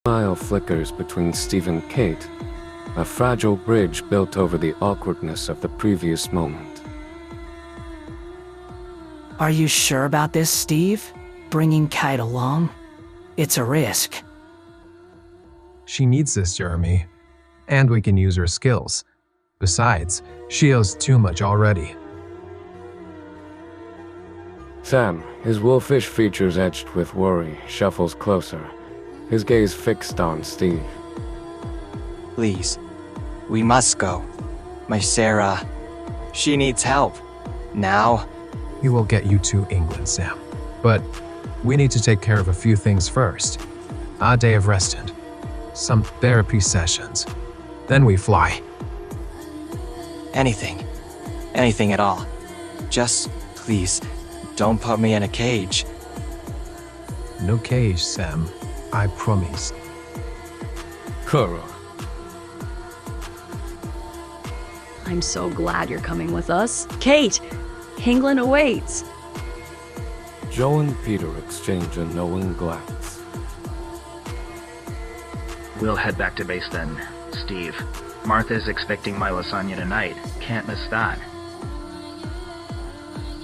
smile flickers between Steve and Kate, a fragile bridge built over the awkwardness of the previous moment. Are you sure about this, Steve? Bringing Kate along? It's a risk. She needs this, Jeremy. And we can use her skills. Besides, she owes too much already. Sam, his wolfish features etched with worry, shuffles closer, his gaze fixed on Steve. Please, we must go. My Sarah, she needs help. Now. We will get you to England, Sam. But we need to take care of a few things first. A day of rest and some therapy sessions. Then we fly. Anything. Anything at all. Just, please, don't put me in a cage. No cage, Sam. I promise. Kara. I'm so glad you're coming with us. Kate, England awaits. Joe and Peter exchange a knowing glance. We'll head back to base then, Steve. Martha's expecting my lasagna tonight. Can't miss that.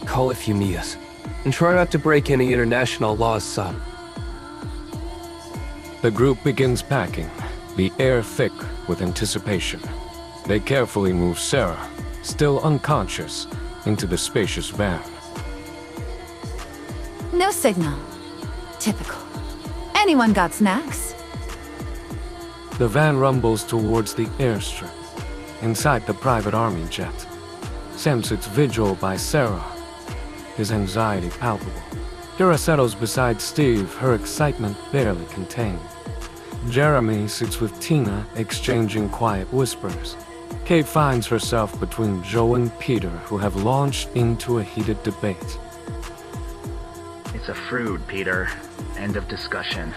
Call if you need us. And try not to break any international laws, son. The group begins packing, the air thick with anticipation. They carefully move Sarah, still unconscious, into the spacious van. No signal. Typical. Anyone got snacks? The van rumbles towards the airstrip. Inside the private army jet, Sam sits vigil by Sarah, his anxiety palpable. Kira settles beside Steve, her excitement barely contained. Jeremy sits with Tina, exchanging quiet whispers. Kate finds herself between Joe and Peter, who have launched into a heated debate. It's a fruit, Peter. End of discussion.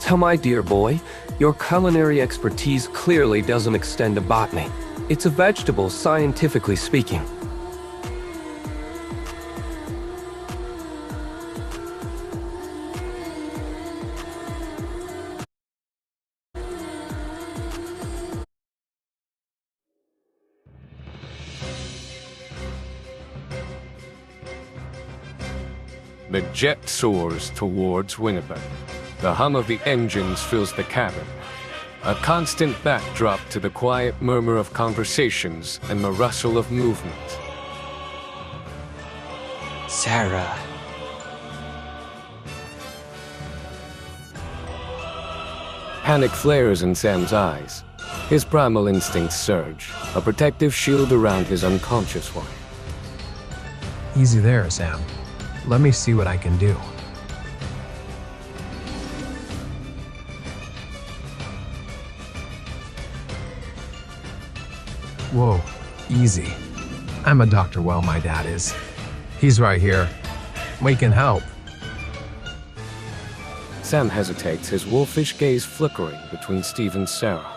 Tell my dear boy, your culinary expertise clearly doesn't extend to botany. It's a vegetable, scientifically speaking. The jet soars towards Winnipeg. The hum of the engines fills the cabin, a constant backdrop to the quiet murmur of conversations and the rustle of movement. Sarah. Panic flares in Sam's eyes. His primal instincts surge, a protective shield around his unconscious wife. Easy there, Sam. Let me see what I can do. Whoa, easy. I'm a Dr. Well, my dad is. He's right here. We can help. Sam hesitates, his wolfish gaze flickering between Steve and Sarah.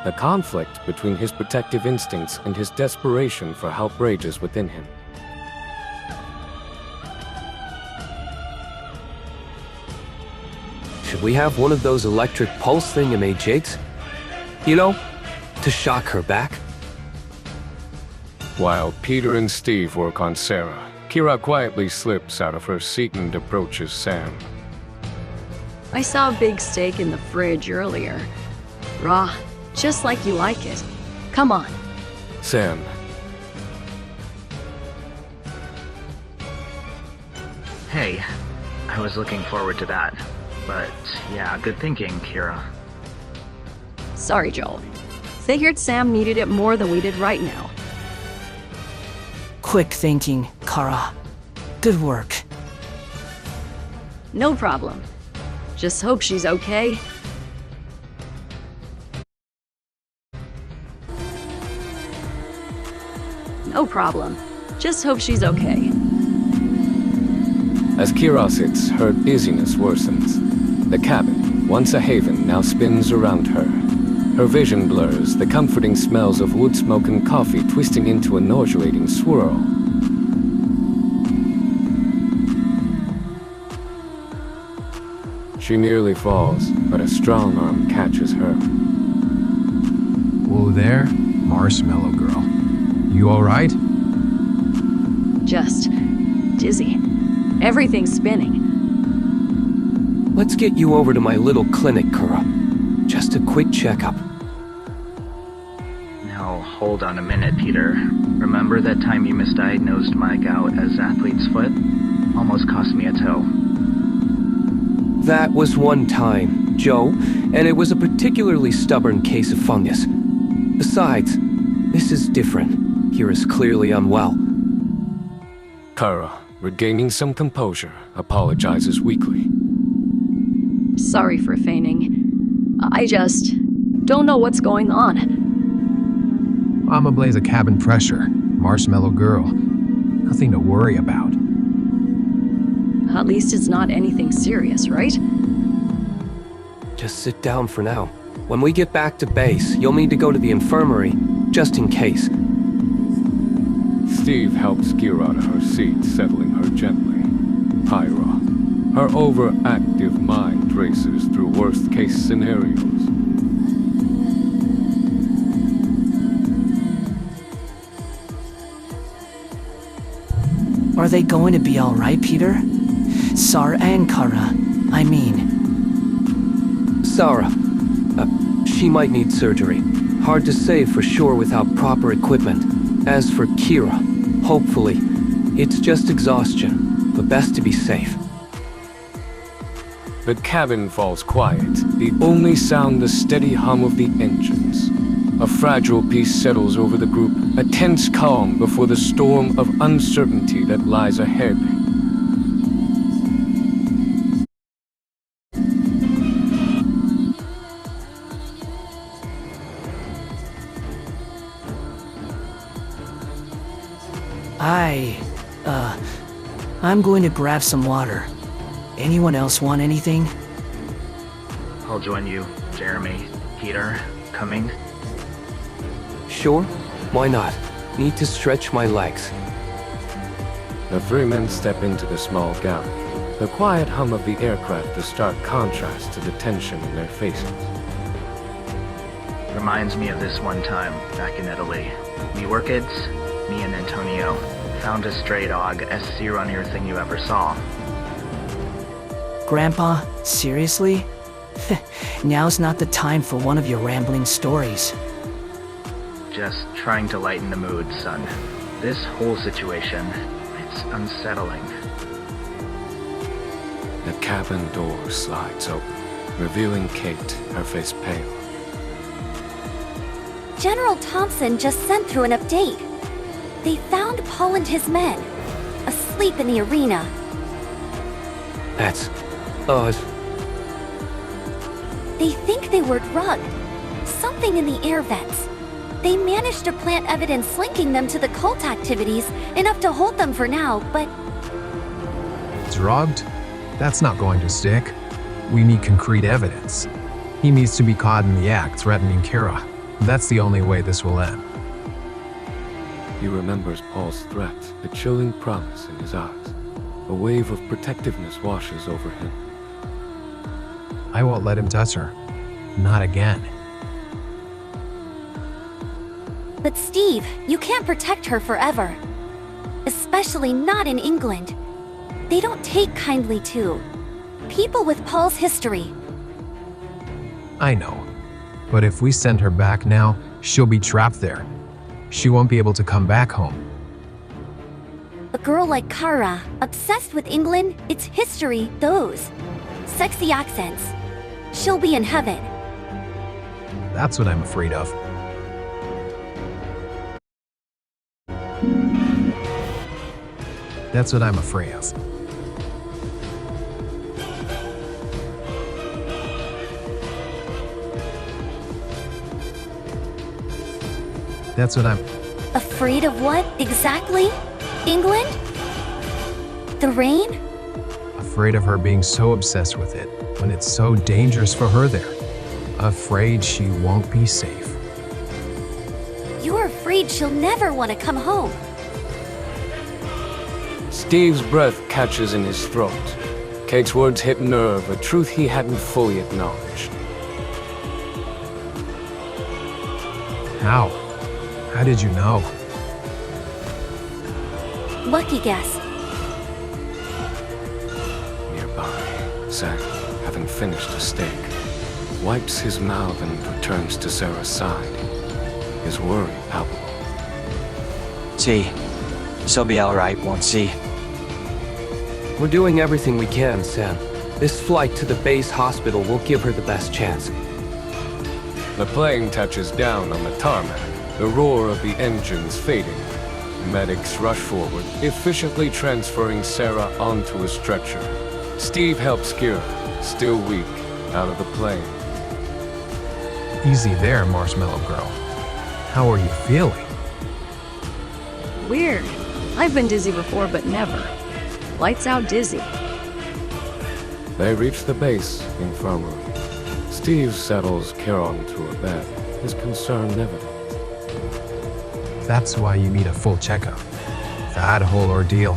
The conflict between his protective instincts and his desperation for help rages within him. Should we have one of those electric pulse thingamajigs? You know, to shock her back? While Peter and Steve work on Sarah, Kira quietly slips out of her seat and approaches Sam. I saw a big steak in the fridge earlier. Raw, just like you like it. Come on. Sam. Hey, I was looking forward to that. But yeah, good thinking, Kira. Sorry, Joel. Figured Sam needed it more than we did right now. Quick thinking, Kara. Good work. No problem. Just hope she's okay. No problem. Just hope she's okay. As Kira sits, her dizziness worsens. The cabin, once a haven, now spins around her. Her vision blurs, the comforting smells of wood smoke and coffee twisting into a nauseating swirl. She nearly falls, but a strong arm catches her. Whoa there, Marshmallow Girl. You alright? Just dizzy. Everything's spinning. Let's get you over to my little clinic, Kura. Just a quick checkup. Now, hold on a minute, Peter. Remember that time you misdiagnosed my gout as athlete's foot? Almost cost me a toe. That was one time, Joe, and it was a particularly stubborn case of fungus. Besides, this is different. Kira's clearly unwell. Kara, regaining some composure, apologizes weakly. Sorry for feigning. I just don't know what's going on. I'm a blaze of cabin pressure, Marshmallow Girl. Nothing to worry about. At least it's not anything serious, right? Just sit down for now. When we get back to base, you'll need to go to the infirmary, just in case. Steve helps Kira to her seat, settling her gently. Pyra, her overactive mind races through worst-case scenarios. Are they going to be alright, Peter? Sar and Kara, I mean. Sarah. She might need surgery. Hard to say for sure without proper equipment. As for Kira, hopefully, it's just exhaustion, but best to be safe. The cabin falls quiet, the only sound the steady hum of the engines. A fragile peace settles over the group, a tense calm before the storm of uncertainty that lies ahead. I'm going to grab some water. Anyone else want anything? I'll join you, Jeremy. Peter, coming? Sure? Why not? Need to stretch my legs. The three men step into the small galley. The quiet hum of the aircraft a stark contrast to the tension in their faces. Reminds me of this one time, back in Italy. We were kids, me and Antonio. Found a stray dog, SC runnier thing you ever saw. Grandpa, seriously? Now's not the time for one of your rambling stories. Just trying to lighten the mood, son. This whole situation, it's unsettling. The cabin door slides open, revealing Kate, her face pale. General Thompson just sent through an update. They found Paul and his men, asleep in the arena. That's odd. They think they were drugged. Something in the air vents. They managed to plant evidence linking them to the cult activities, enough to hold them for now, but... Drugged? That's not going to stick. We need concrete evidence. He needs to be caught in the act threatening Kira. That's the only way this will end. He remembers Paul's threat, the chilling promise in his eyes. A wave of protectiveness washes over him. I won't let him touch her. Not again. But Steve, you can't protect her forever. Especially not in England. They don't take kindly to people with Paul's history. I know. But if we send her back now, she'll be trapped there. She won't be able to come back home. A girl like Kara, obsessed with England, its history, those sexy accents. She'll be in heaven. That's what I'm afraid of. That's what I'm afraid of. That's what I'm... Afraid of what, exactly? England? The rain? Afraid of her being so obsessed with it, when it's so dangerous for her there. Afraid she won't be safe. You're afraid she'll never want to come home. Steve's breath catches in his throat. Kate's words hit nerve, a truth he hadn't fully acknowledged. How? How did you know? Lucky guess. Nearby, Zack, having finished a steak, wipes his mouth and returns to Sarah's side, his worry palpable. See, she'll be alright, won't she? We're doing everything we can, Sam. This flight to the base hospital will give her the best chance. The plane touches down on the tarmac, the roar of the engines fading. Medics rush forward, efficiently transferring Sarah onto a stretcher. Steve helps Kira, still weak, out of the plane. Easy there, Marshmallow Girl. How are you feeling? Weird. I've been dizzy before, but never. Lights out dizzy. They reach the base infirmary. Steve settles Kira onto a bed, his concern evident. That's why you need a full checkup. That whole ordeal,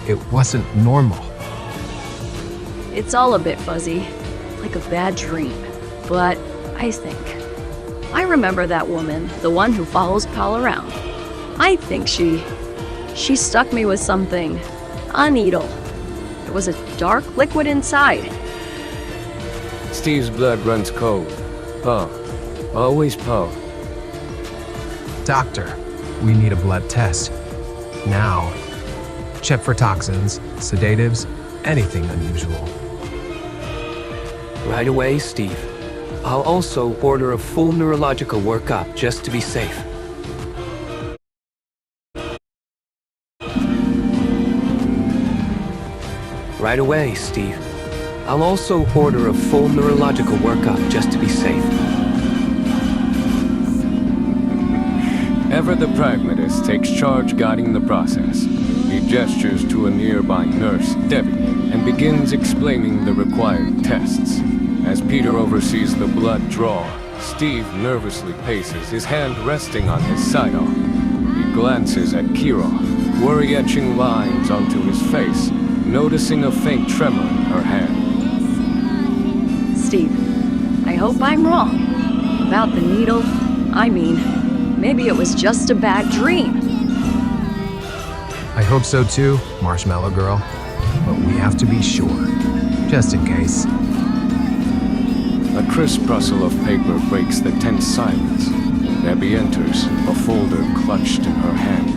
it wasn't normal. It's all a bit fuzzy, like a bad dream. But I remember that woman, the one who follows Paul around. I think she stuck me with something. A needle. There was a dark liquid inside. Steve's blood runs cold. Paul. Always Paul. Doctor, we need a blood test. Now. Check for toxins, sedatives, anything unusual. Right away, Steve. I'll also order a full neurological workup just to be safe. Right away, Steve. I'll also order a full neurological workup just to be safe. Ever the pragmatist takes charge guiding the process. He gestures to a nearby nurse, Debbie, and begins explaining the required tests. As Peter oversees the blood draw, Steve nervously paces, his hand resting on his sidearm. He glances at Kira, worry-etching lines onto his face, noticing a faint tremor in her hand. Steve, I hope I'm wrong. About the needle, I mean, maybe it was just a bad dream. I hope so too, Marshmallow Girl. But we have to be sure, just in case. A crisp rustle of paper breaks the tense silence. Debbie enters, a folder clutched in her hand.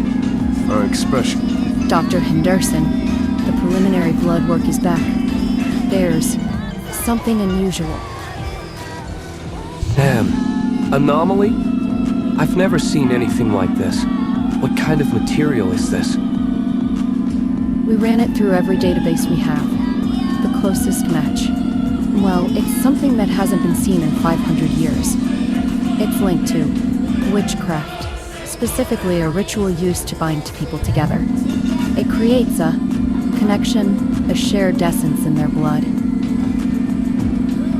Her expression. Dr. Henderson, the preliminary blood work is back. There's something unusual. Anomaly? I've never seen anything like this. What kind of material is this? We ran it through every database we have. The closest match. Well, it's something that hasn't been seen in 500 years. It's linked to witchcraft, specifically a ritual used to bind people together. It creates a connection, a shared essence in their blood.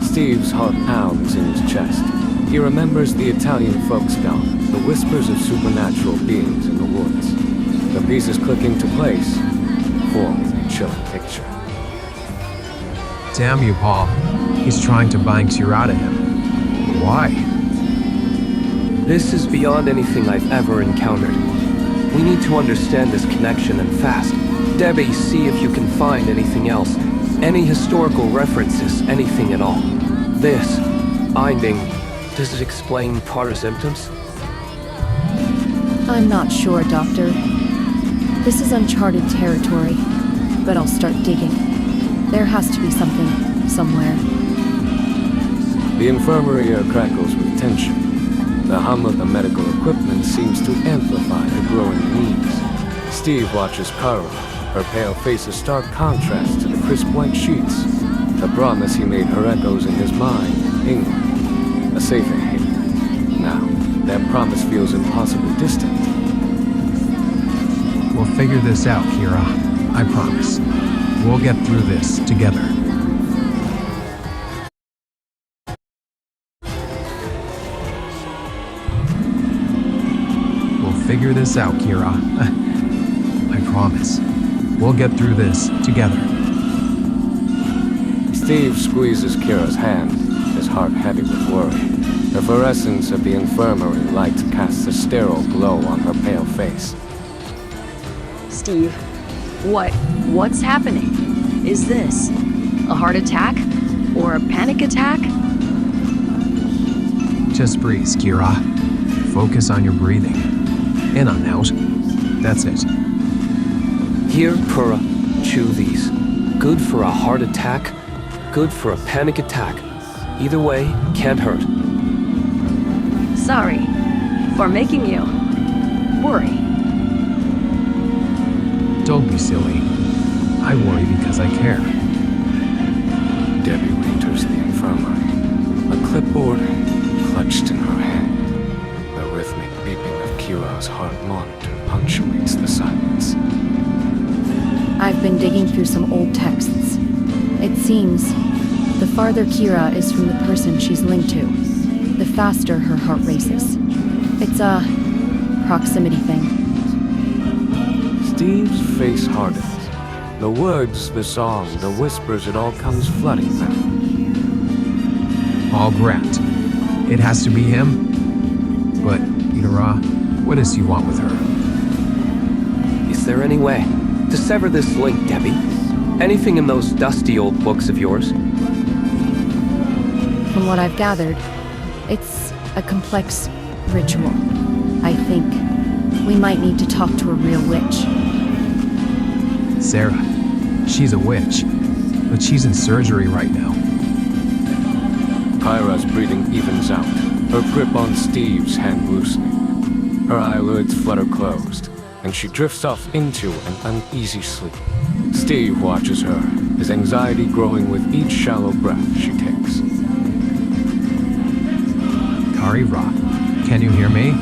Steve's heart pounds in his chest. He remembers the Italian folk song, the whispers of supernatural beings in the woods. The pieces click into place, forming a chilling picture. Damn you, Paul. He's trying to bind Kira to him. Why? This is beyond anything I've ever encountered. We need to understand this connection and fast. Debbie, see if you can find anything else. Any historical references, anything at all. This binding, does it explain Carter's symptoms? I'm not sure, Doctor. This is uncharted territory, but I'll start digging. There has to be something, somewhere. The infirmary crackles with tension. The hum of the medical equipment seems to amplify the growing needs. Steve watches Kara, her pale face a stark contrast to the crisp white sheets. The promise he made her echoes in his mind, England, a safe haven. Now, that promise feels impossibly distant. We'll figure this out, Kira. I promise. We'll get through this together. We'll figure this out, Kira. I promise. We'll get through this together. Steve squeezes Kira's hand, his heart heavy with worry. The fluorescence of the infirmary light casts a sterile glow on her pale face. Steve, what's happening? Is this a heart attack? Or a panic attack? Just breathe, Kira. Focus on your breathing. In and out. That's it. Here, Pura, chew these. Good for a heart attack, good for a panic attack. Either way, can't hurt. Sorry for making you worry. Don't be silly. I worry because I care. Debbie re-enters the infirmary, a clipboard clutched in her hand. The rhythmic beeping of Kira's heart monitor punctuates the silence. I've been digging through some old texts. It seems the farther Kira is from the person she's linked to, the faster her heart races. It's a proximity thing. Steve's face hardens. The words, the song, the whispers, it all comes flooding back. All Grant. It has to be him? But, Kira, what does he want with her? Is there any way to sever this link, Debbie? Anything in those dusty old books of yours? From what I've gathered, it's a complex ritual. I think we might need to talk to a real witch. Sarah. She's a witch, but she's in surgery right now. Kyra's breathing evens out, her grip on Steve's hand loosening. Her eyelids flutter closed, and she drifts off into an uneasy sleep. Steve watches her, his anxiety growing with each shallow breath she takes. Kira, can you hear me?